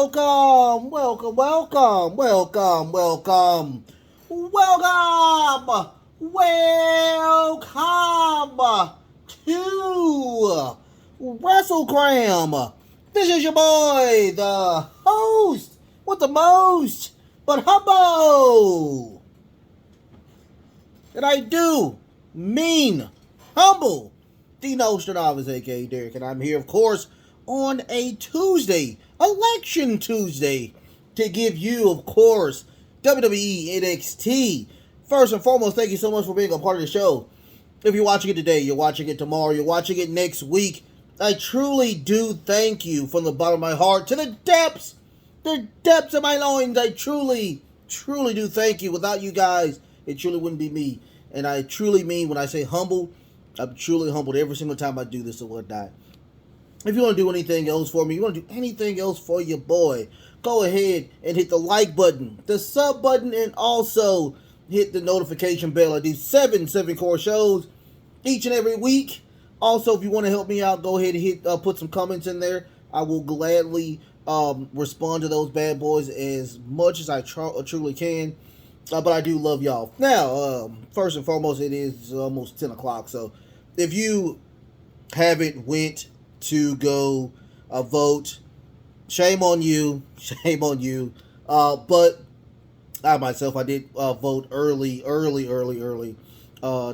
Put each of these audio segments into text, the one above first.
Welcome, welcome, welcome, welcome, welcome, welcome, welcome to WrestleGram. This is your boy, the host with the most, but humble. And I do mean humble. The Nostradamus, aka Derek, and I'm here, of course, on a Tuesday, Election Tuesday, to give you, of course, WWE NXT. First and foremost, thank you so much for being a part of the show. If you're watching it today, you're watching it tomorrow, you're watching it next week, I truly do thank you from the bottom of my heart to the depths of my loins. I truly do thank you. Without you guys, it truly wouldn't be me. And I truly mean when I say humble, I'm truly humbled every single time I do this or whatnot. If you want to do anything else for me, you want to do anything else for your boy, go ahead and hit the like button, the sub button, and also hit the notification bell. I do 7 core shows each and every week. Also, if you want to help me out, go ahead and put some comments in there. I will gladly respond to those bad boys as much as I truly can. But I do love y'all. Now, first and foremost, it is almost 10 o'clock. So if you haven't went to go vote, shame on you. Shame on you. But I myself, I did vote early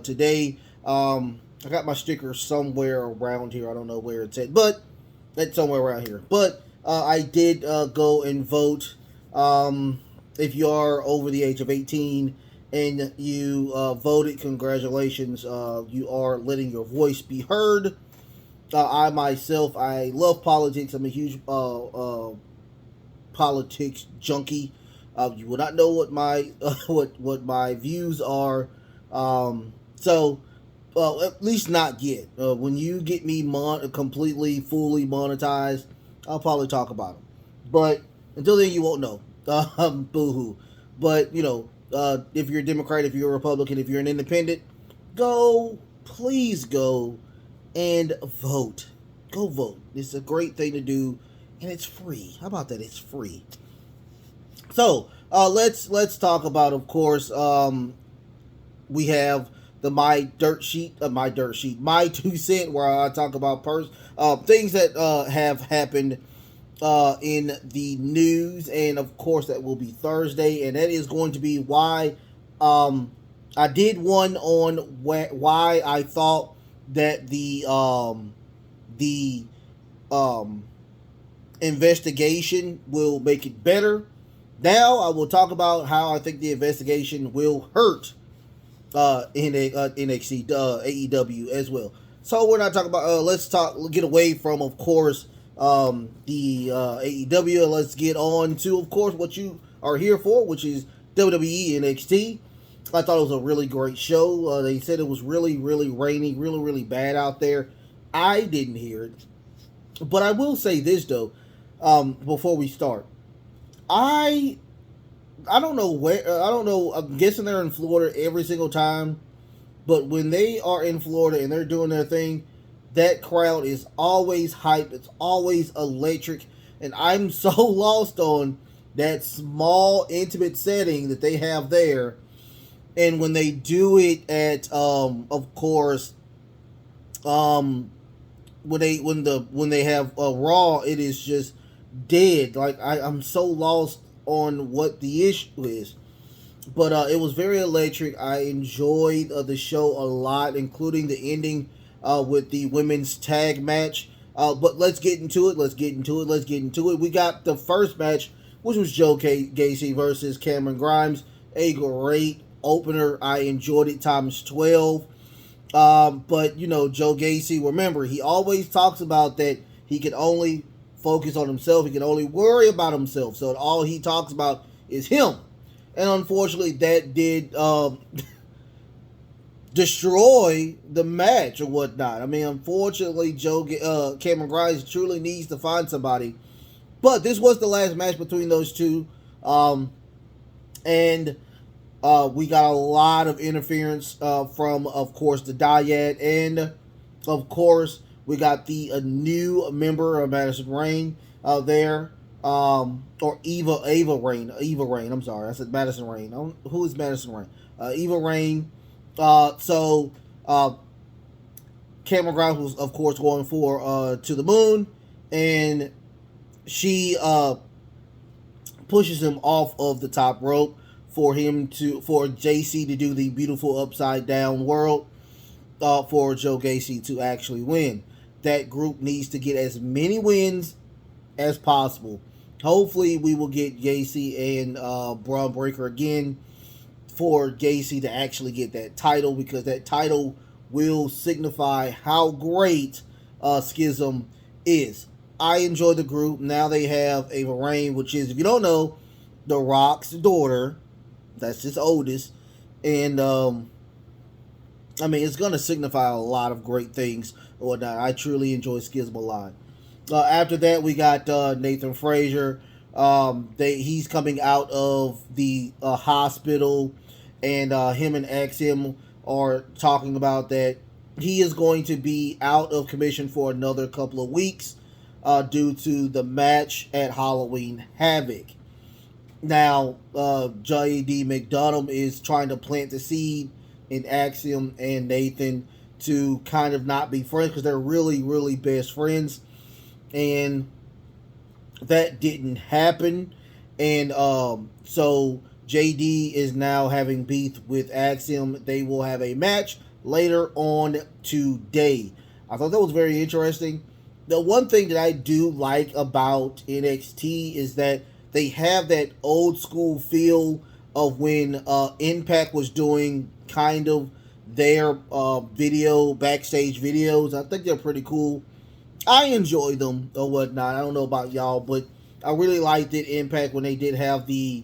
today. I got my sticker somewhere around here. I don't know where it's at, but it's somewhere around here. But I did go and vote. If you are over the age of 18 and you voted, congratulations. You are letting your voice be heard. I myself, I love politics. I'm a huge politics junkie. You will not know what my what my views are. So, well, at least not yet. When you get me completely, fully monetized, I'll probably talk about them. But until then, you won't know. Boo-hoo. But, if you're a Democrat, if you're a Republican, if you're an independent, please go and vote. Go vote. It's a great thing to do, and it's free. How about that? It's free. So, let's talk about, of course, we have the my 2 cent, where I talk about things that have happened in the news, and of course that will be Thursday, and that is going to be why I did one on why I thought that the investigation will make it better. Now I will talk about how I think the investigation will hurt NXT, AEW as well. So we're not talking about. Get away from, of course, the AEW. Let's get on to, of course, what you are here for, which is WWE NXT. I thought it was a really great show. They said it was really rainy, really bad out there. I didn't hear it, but I will say this though. Before we start, I don't know where. I don't know. I'm guessing they're in Florida every single time, but when they are in Florida and they're doing their thing, that crowd is always hype. It's always electric. And I'm so lost on that small, intimate setting that they have there. And when they do it at, of course, when they have Raw, it is just dead. Like, I'm so lost on what the issue is. But it was very electric. I enjoyed the show a lot, including the ending with the women's tag match. But let's get into it. We got the first match, which was Joe Gacy versus Cameron Grimes. A great opener. I enjoyed it times 12. But, Joe Gacy, remember, he always talks about that he can only focus on himself. He can only worry about himself. So all he talks about is him. And unfortunately, that did destroy the match or whatnot. I mean, unfortunately, Cameron Grimes truly needs to find somebody. But this was the last match between those two. And we got a lot of interference from, of course, the Dyad. And, of course, we got the new member of Madison Rain there. or Eva Rain. I'm sorry, I said Madison Rain. Who is Madison Rain? Eva Rain. So Cameron Grimes was, of course, going for To the Moon, and she pushes him off of the top rope for JC to do the beautiful upside down world, for Joe Gacy to actually win. That group needs to get as many wins as possible. Hopefully, we will get Gacy and Braun Breaker again for Gacy to actually get that title, because that title will signify how great Schism is. I enjoy the group. Now they have Ava Rain, which is, if you don't know, The Rock's daughter. That's his oldest. And, I mean, it's going to signify a lot of great things or whatnot. I truly enjoy Schism a lot. After that, we got Nathan Frazier. He's coming out of the hospital, and him and Axiom are talking about that he is going to be out of commission for another couple of weeks due to the match at Halloween Havoc. Now, J.D. McDonough is trying to plant the seed in Axiom and Nathan to kind of not be friends, because they're really, really best friends. And that didn't happen. And so JD is now having beef with Axiom. They will have a match later on today. I thought that was very interesting. The one thing that I do like about NXT is that they have that old school feel of when Impact was doing kind of their backstage videos. I think they're pretty cool. I enjoy them or whatnot. I don't know about y'all, but I really liked it, Impact, when they did have the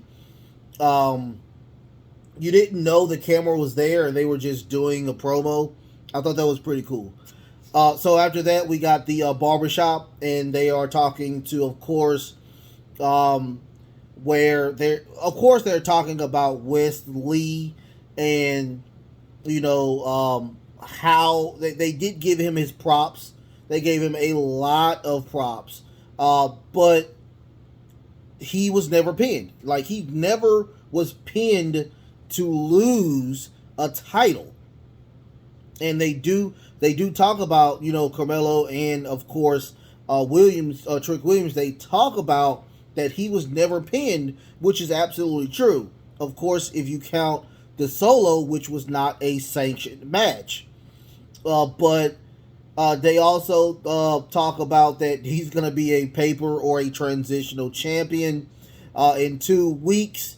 you didn't know the camera was there and they were just doing a promo. I thought that was pretty cool. So after that, we got the barbershop, and they are talking to, of course, where they're talking about Wes Lee, and how they did give him his props. They gave him a lot of props, but he was never pinned. Like, he never was pinned to lose a title. And they do talk about, Carmelo and, of course, Trick Williams. They talk about that he was never pinned, which is absolutely true. Of course, if you count the Solo, which was not a sanctioned match. But they also talk about that he's going to be a paper or a transitional champion. In 2 weeks,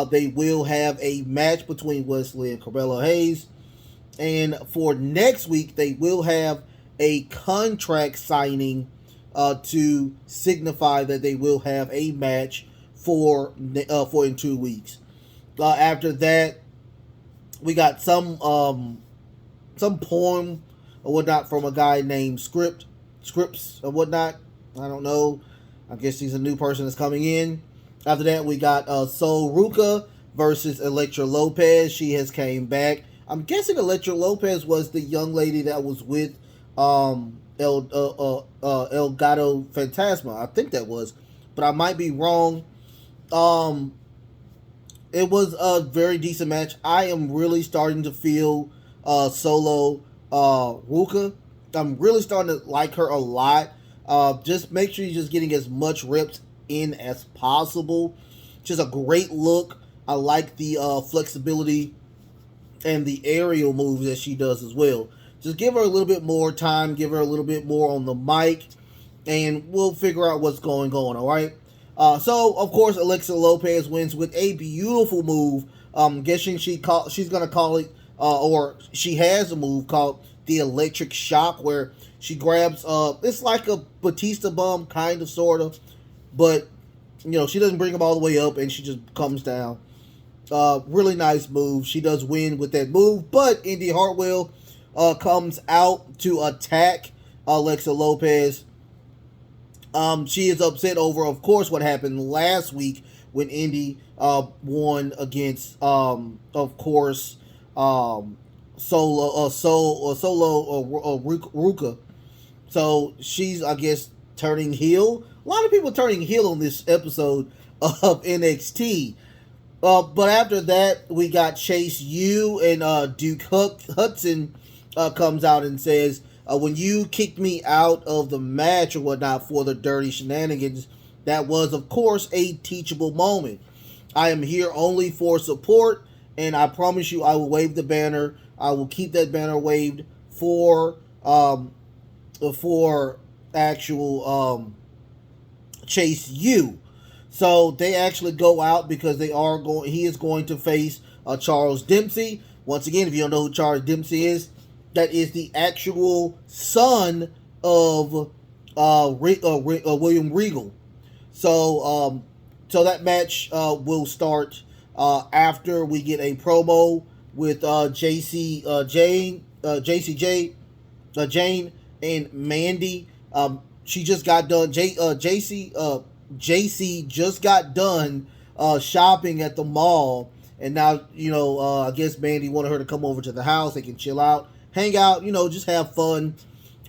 they will have a match between Wesley and Carmelo Hayes. And for next week, they will have a contract signing to signify that they will have a match for in 2 weeks. After that, we got some poem or whatnot from a guy named Scripps or whatnot. I don't know. I guess he's a new person that's coming in. After that, we got Sol Ruka versus Elektra Lopez. She has came back. I'm guessing Elektra Lopez was the young lady that was with El Gato Fantasma. I think that was, but I might be wrong. It was a very decent match. I am really starting to feel Solo Ruka. I'm really starting to like her a lot. Just make sure you're just getting as much reps in as possible. Just a great look. I like the flexibility and the aerial moves that she does as well. Just give her a little bit more time, give her a little bit more on the mic, and we'll figure out what's going on, all right? So, of course, Alexa Lopez wins with a beautiful move. I'm guessing she's going to call it, or she has a move called the Electric Shock, where she grabs, it's like a Batista bomb, kind of, sort of, but, she doesn't bring them all the way up, and she just comes down. Really nice move. She does win with that move, but Indy Hartwell comes out to attack Alexa Lopez. She is upset over, of course, what happened last week when Indy won against, of course, Ruka. So she's, I guess, turning heel. A lot of people turning heel on this episode of NXT. But after that, we got Chase U and Duke Hudson comes out and says, when you kicked me out of the match or whatnot for the dirty shenanigans, that was, of course, a teachable moment. I am here only for support, and I promise you I will wave the banner. I will keep that banner waved for actual Chase U. So they actually go out because he is going to face Charles Dempsey. Once again, if you don't know who Charles Dempsey is, that is the actual son of William Regal. So that match will start after we get a promo with Jane and Mandy. She just got done. JC just got done shopping at the mall, and now I guess Mandy wanted her to come over to the house. They can chill out, hang out, just have fun.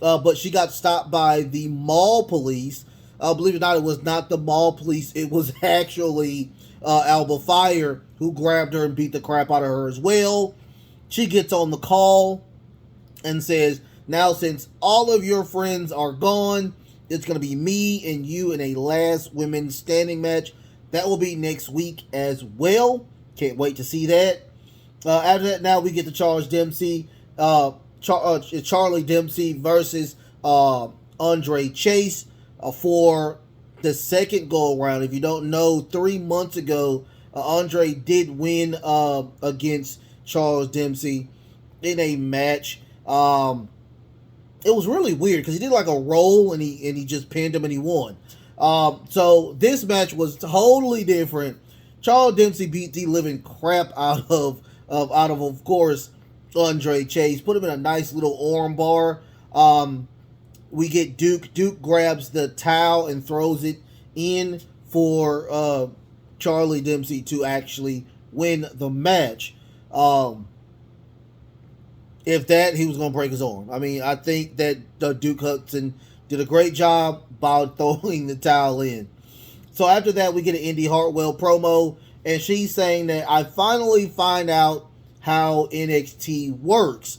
But she got stopped by the mall police. Believe it or not, it was not the mall police. It was actually Alba Fire, who grabbed her and beat the crap out of her as well. She gets on the call and says, now since all of your friends are gone, it's going to be me and you in a last women's standing match. That will be next week as well. Can't wait to see that. After that, now we get to Charles Dempsey. Charlie Dempsey versus Andre Chase for the second go around. If you don't know, 3 months ago, Andre did win against Charles Dempsey in a match. It was really weird because he did like a roll and he just pinned him and he won. So this match was totally different. Charles Dempsey beat the living crap out of course, Andre Chase. Put him in a nice little arm bar. We get Duke. Duke grabs the towel and throws it in for Charlie Dempsey to actually win the match. If that, he was going to break his arm. I mean, I think that Duke Hudson did a great job by throwing the towel in. So after that, we get an Indy Hartwell promo, and she's saying that I finally find out how NXT works.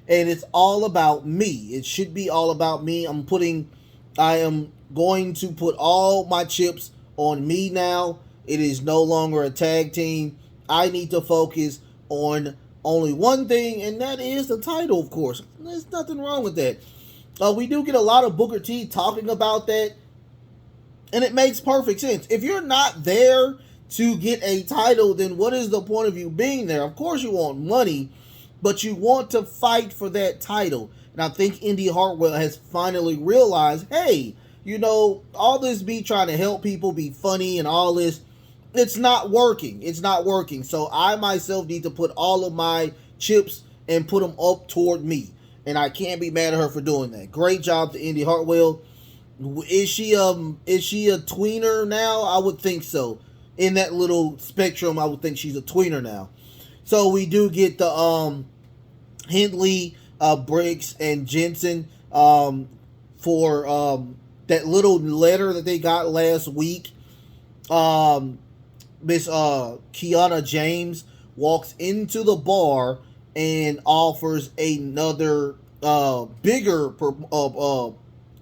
And it's all about me. It should be all about me. I am going to put all my chips on me now. It is no longer a tag team. I need to focus on only one thing, and that is the title, of course. There's nothing wrong with that. We do get a lot of Booker T talking about that, and it makes perfect sense. If you're not there to get a title, then what is the point of you being there? Of course you want money, but you want to fight for that title. And I think Indy Hartwell has finally realized, hey, all this be trying to help people, be funny and all this, it's not working. It's not working. So I myself need to put all of my chips and put them up toward me. And I can't be mad at her for doing that. Great job to Indy Hartwell. Is she a tweener now? I would think so. In that little spectrum, I would think she's a tweener now. So we do get the Hindley, Briggs, and Jensen for that little letter that they got last week. Miss Kiana James walks into the bar and offers another bigger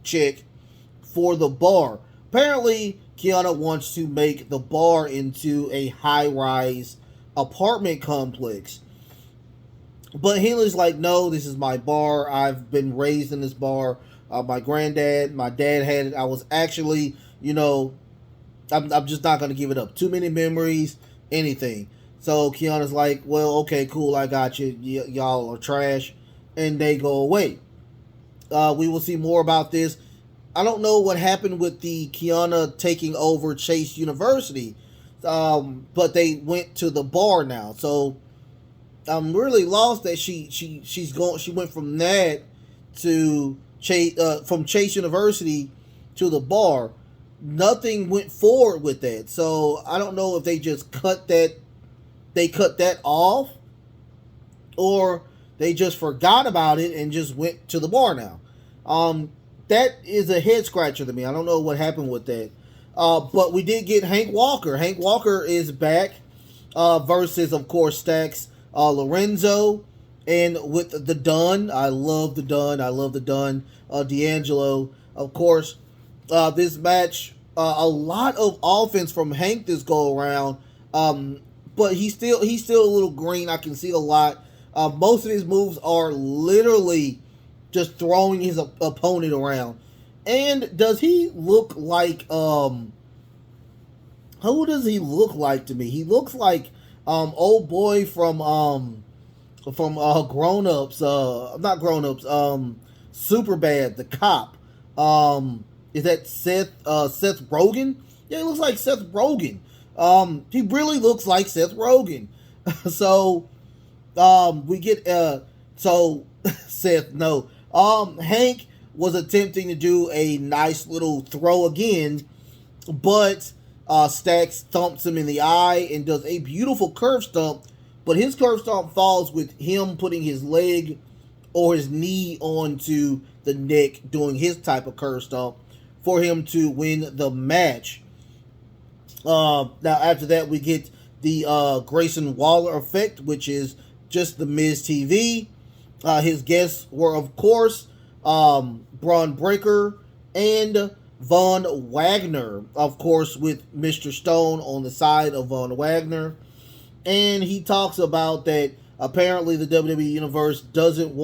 check for the bar. Apparently, Kiana wants to make the bar into a high-rise apartment complex. But Hindley's like, no, this is my bar. I've been raised in this bar. My dad had it. I was actually, I'm just not going to give it up. Too many memories, anything. So Kiana's like, well, okay, cool, I got you. Y'all are trash. And they go away. We will see more about this. I don't know what happened with the Kiana taking over Chase University. But they went to the bar now. So I'm really lost that she went from that to from Chase University to the bar. Nothing went forward with that. So I don't know if they just cut that off, or they just forgot about it and just went to the bar now. that is a head scratcher to me. I don't know what happened with that. But we did get Hank Walker. Hank Walker is back versus, of course, Stax Lorenzo. And with the Dunn, I love the Dunn. I love the Dunn. D'Angelo, of course. This match, a lot of offense from Hank this go around. But he's still a little green. I can see a lot. Most of his moves are literally just throwing his opponent around. And does he look like who does he look like to me? He looks like old boy from Grown Ups, not Grown Ups, Superbad, the cop. Is that Seth Rogen? Yeah, he looks like Seth Rogen. He really looks like Seth Rogen. So we get Seth, no. Hank was attempting to do a nice little throw again, but Stax thumps him in the eye and does a beautiful curve stomp, but his curve stomp falls with him putting his leg or his knee onto the neck, doing his type of curve stomp for him to win the match. Now after that we get the Grayson Waller effect, which is just the Miz TV. His guests were, of course, Braun Breaker and Von Wagner, of course, with Mr. Stone on the side of Von Wagner. And he talks about that apparently the WWE Universe doesn't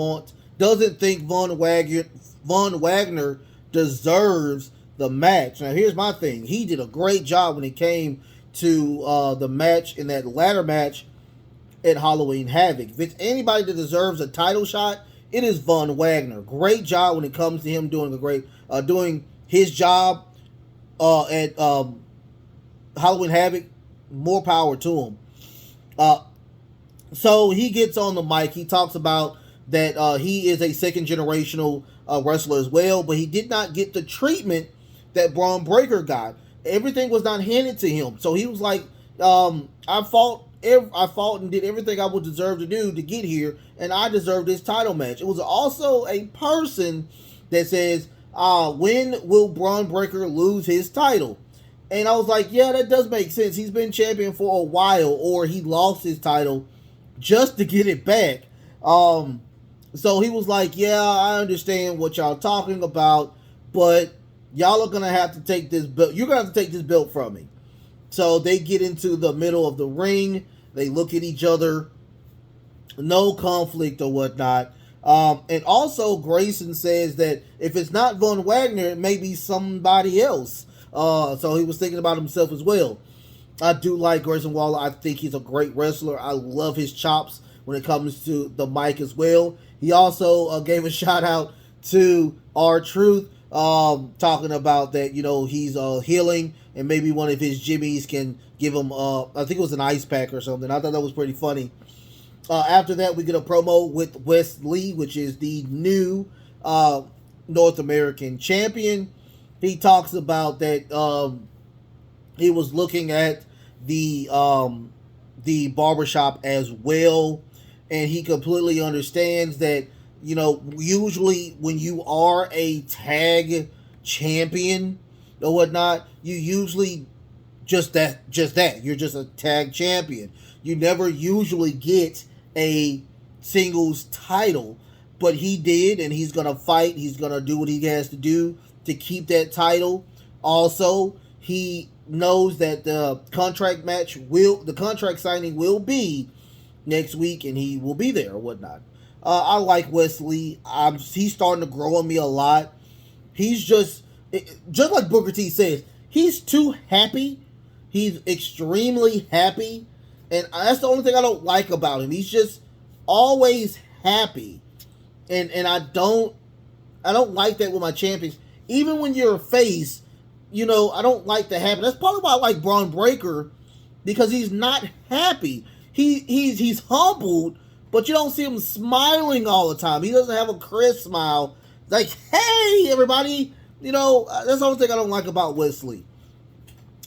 think Von Wagner deserves the match. Now, here's my thing. He did a great job when it came to the match in that ladder match at Halloween Havoc. If it's anybody that deserves a title shot, it is Von Wagner. Great job when it comes to him doing his job at Halloween Havoc. More power to him. So he gets on the mic. He talks about that he is a second generational wrestler as well, but he did not get the treatment that Braun Breaker got. Everything was not handed to him. So he was like, I fought and did everything I would deserve to do to get here, and I deserve this title match. It was also a person that says, when will Braun Breaker lose his title? And I was like, yeah, that does make sense. He's been champion for a while, or he lost his title just to get it back. So he was like, yeah, I understand what y'all talking about, but y'all are going to have to take this belt. You're going to have to take this belt from me. So they get into the middle of the ring. They look at each other. No conflict or whatnot. And also Grayson says that if it's not Von Wagner, it may be somebody else. So he was thinking about himself as well. I do like Grayson Waller. I think he's a great wrestler. I love his chops when it comes to the mic as well. He also gave a shout out to R-Truth, talking about that, he's healing, and maybe one of his jimmies can give him, I think it was an ice pack or something. I thought that was pretty funny. After that, we get a promo with Wes Lee, which is the new North American champion. He talks about that he was looking at the barbershop as well, and he completely understands that, usually when you are a tag champion or whatnot, you usually just that. You're just a tag champion. You never usually get a singles title, but he did, and he's gonna fight. He's gonna do what he has to do to keep that title. Also, he knows that the contract signing will be next week, and he will be there or whatnot. I like Wesley. He's starting to grow on me a lot. He's just like Booker T says, he's too happy. He's extremely happy, and that's the only thing I don't like about him. He's just always happy, and I don't like that with my champions. Even when you're a face, I don't like the happy. That's probably why I like Braun Breaker, because he's not happy. He's humbled, but you don't see him smiling all the time. He doesn't have a crisp smile. Like, hey, everybody. That's the only thing I don't like about Wesley.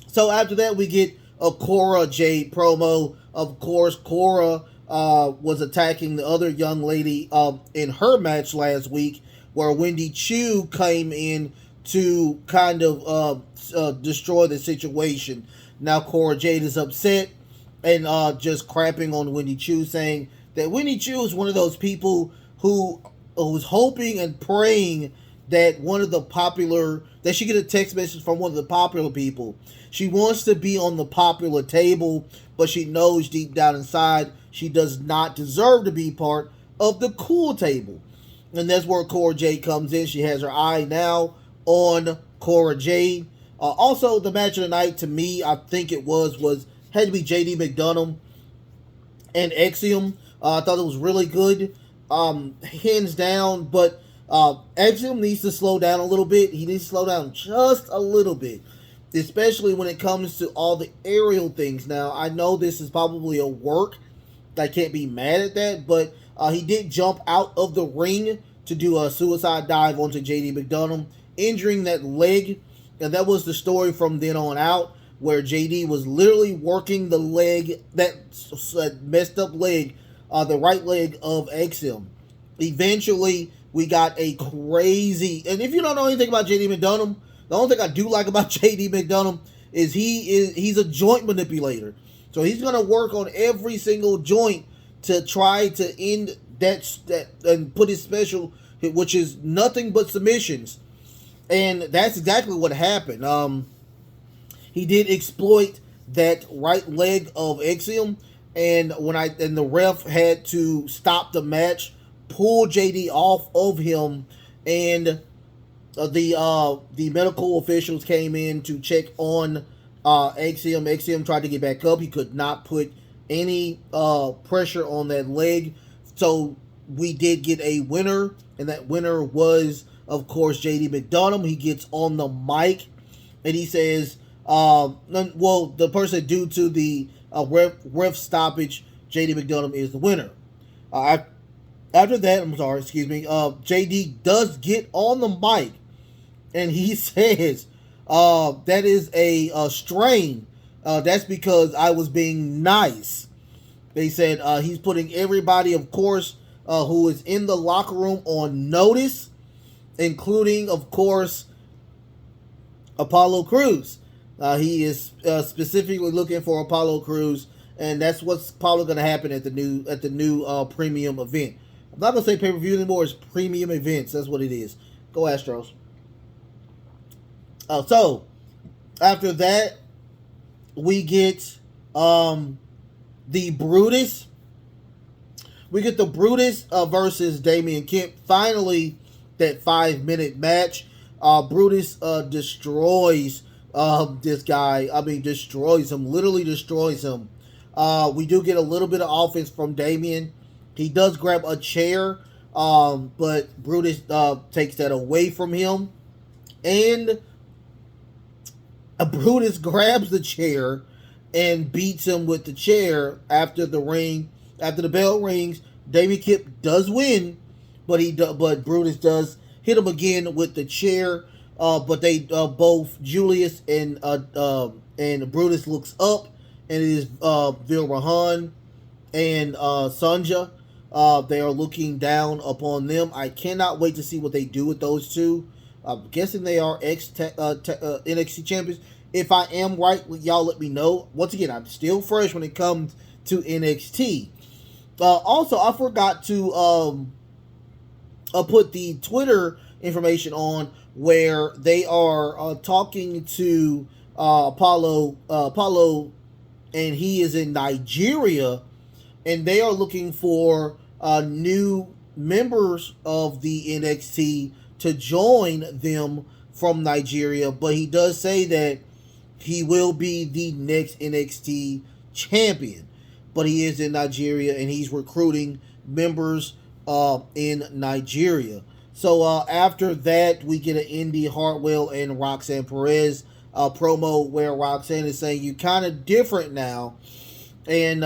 So after that, we get a Cora Jade promo. Of course, Cora was attacking the other young lady in her match last week where Wendy Chu came in to kind of destroy the situation. Now Cora Jade is upset and just crapping on Wendy Chu, saying that Wendy Chu is one of those people who was hoping and praying that that she get a text message from one of the popular people. She wants to be on the popular table, but she knows deep down inside she does not deserve to be part of the cool table. And that's where Cora Jade comes in. She has her eye now on Cora Jade. Also, the match of the night, to me, I think it had to be JD McDonough and Axiom. I thought it was really good, hands down. But Axiom needs to slow down a little bit. He needs to slow down just a little bit, especially when it comes to all the aerial things. Now, I know this is probably a work. I can't be mad at that, but he did jump out of the ring to do a suicide dive onto JD McDonough, injuring that leg. And that was the story from then on out, where JD was literally working the leg, that messed up leg, the right leg of Axiom. Eventually, we got a crazy, and if you don't know anything about JD McDonough, the only thing I do like about JD McDonough is he's a joint manipulator. So he's going to work on every single joint to try to end that and put his special, which is nothing but submissions. And that's exactly what happened. He did exploit that right leg of Axiom, and the ref had to stop the match, pull JD off of him, and the medical officials came in to check on Axiom. Axiom tried to get back up. He could not put any pressure on that leg. So we did get a winner, and that winner was, of course, JD McDonough. He gets on the mic and he says, the person due to the ref stoppage, JD McDonough is the winner. After that, JD does get on the mic and he says, that is a strain. That's because I was being nice. They said he's putting everybody, of course, who is in the locker room on notice, including, of course, Apollo Crews. He is specifically looking for Apollo Crews, and that's what's probably going to happen at the new premium event. I'm not going to say pay-per-view anymore. It's premium events. That's what it is. Go Astros. So, after that, we get the Brutus. We get the Brutus versus Damien Kent. Finally, that 5-minute match. Brutus destroys this guy. Destroys him. Literally destroys him. We do get a little bit of offense from Damien. He does grab a chair, but Brutus takes that away from him. And Brutus grabs the chair and beats him with the chair after the bell rings. Damien Kent does win, but Brutus does hit him again with the chair. But they both, Julius and Brutus, looks up, and it is Vilrahan and Sanja. They are looking down upon them. I cannot wait to see what they do with those two. I'm guessing they are NXT champions. If I am right, y'all let me know. Once again, I'm still fresh when it comes to NXT. Also, I forgot to put the Twitter information on, where they are talking to Apollo, and he is in Nigeria, and they are looking for new members of the NXT to join them from Nigeria. But he does say that he will be the next NXT champion, but he is in Nigeria and he's recruiting members in Nigeria. So after that, we get an Indy Hartwell and Roxanne Perez promo, where Roxanne is saying, "You kind of different now," and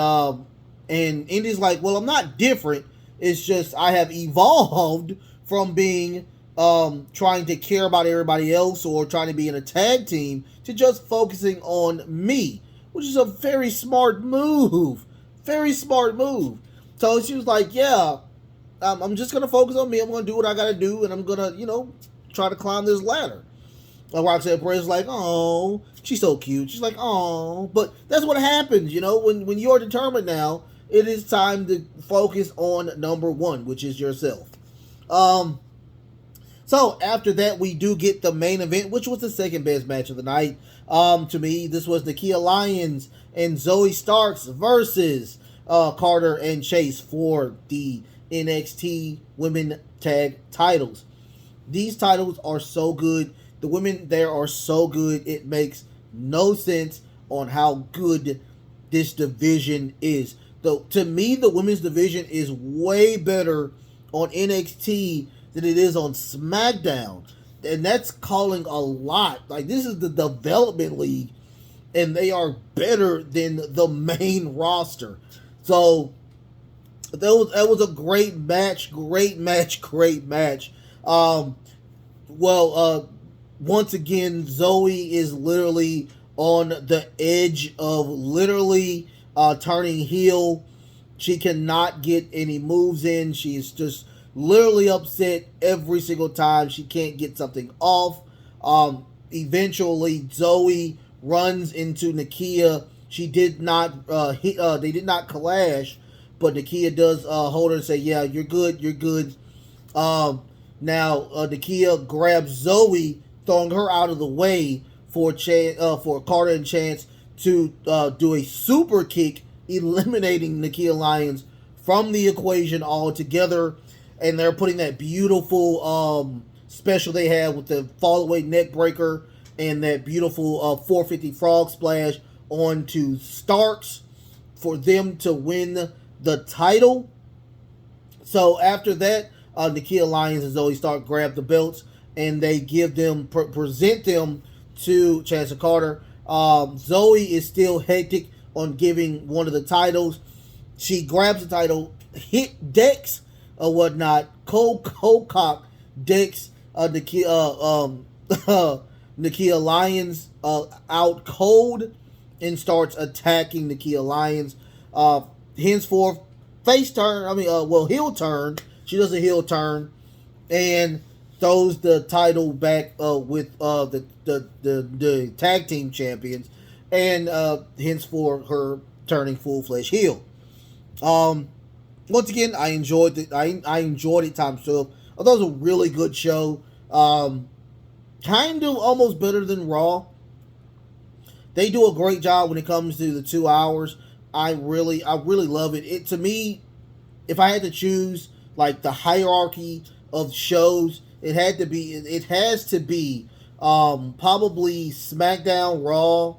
Indy's like, "Well, I'm not different. It's just I have evolved from being trying to care about everybody else or trying to be in a tag team to just focusing on me," which is a very smart move. Very smart move. So she was like, "Yeah, I'm just gonna focus on me. I'm gonna do what I gotta do, and I'm gonna, try to climb this ladder. Like Roxanne Perez like, oh, she's so cute. She's like, oh, but that's what happens, when you're determined now. It is time to focus on number one, which is yourself. So after that, we do get the main event, which was the second best match of the night. To me, this was Nikia Lyons and Zoe Starks versus Carter and Chase for the NXT Women Tag Titles. These titles are so good. The women there are so good. It makes no sense on how good this division is. Though to me, the women's division is way better on NXT than it is on SmackDown. And that's calling a lot. Like, this is the development league, and they are better than the main roster. So that was a great match. Once again, Zoe is literally on the edge of literally turning heel. She cannot get any moves in. She is just literally upset every single time she can't get something off. Eventually, Zoe runs into Nikia. She did not they did not clash, but Nikia does hold her and say, yeah, you're good. Now Nikia grabs Zoe, throwing her out of the way for Carter and Chance to do a super kick, eliminating Nikia Lyons from the equation altogether. And they're putting that beautiful special they have with the fall-away neck breaker and that beautiful 450 frog splash onto Starks for them to win the title. So after that, Nikia Lyons and Zoe Stark grab the belts and they give them present them to Chance and Carter. Zoe is still hectic on giving one of the titles. She grabs the title, hit Dex or whatnot, cold cock Dex Nikia Lyons out cold and starts attacking Nikia Lyons. Henceforth, heel turn. She does a heel turn and throws the title back with the tag team champions, and henceforth her turning full-fledged heel. Once again, I enjoyed it. I enjoyed it times 12. I thought it was a really good show. Kind of almost better than Raw. They do a great job when it comes to the 2 hours. I really love it. It, to me, if I had to choose like the hierarchy of shows, it has to be probably SmackDown, Raw,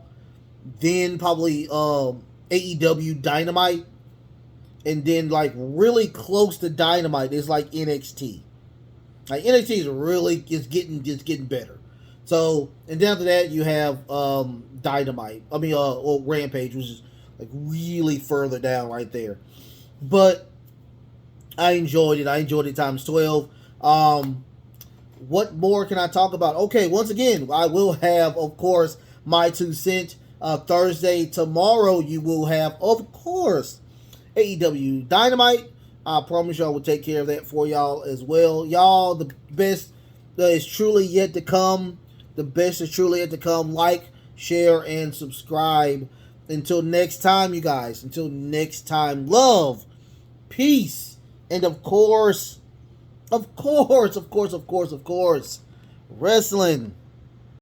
then probably AEW Dynamite, and then like really close to Dynamite is like NXT. Like NXT is really just getting better. So, and then after that you have Dynamite. Or Rampage, which is like really further down right there. But I enjoyed it. I enjoyed it times 12. What more can I talk about? Okay, once again, I will have, of course, my 2 cents Thursday. Tomorrow you will have, of course, AEW Dynamite. I promise y'all will take care of that for y'all as well. Y'all, the best is truly yet to come. The best is truly yet to come. Like, share, and subscribe. Until next time, you guys. Until next time, love, peace, and of course, wrestling.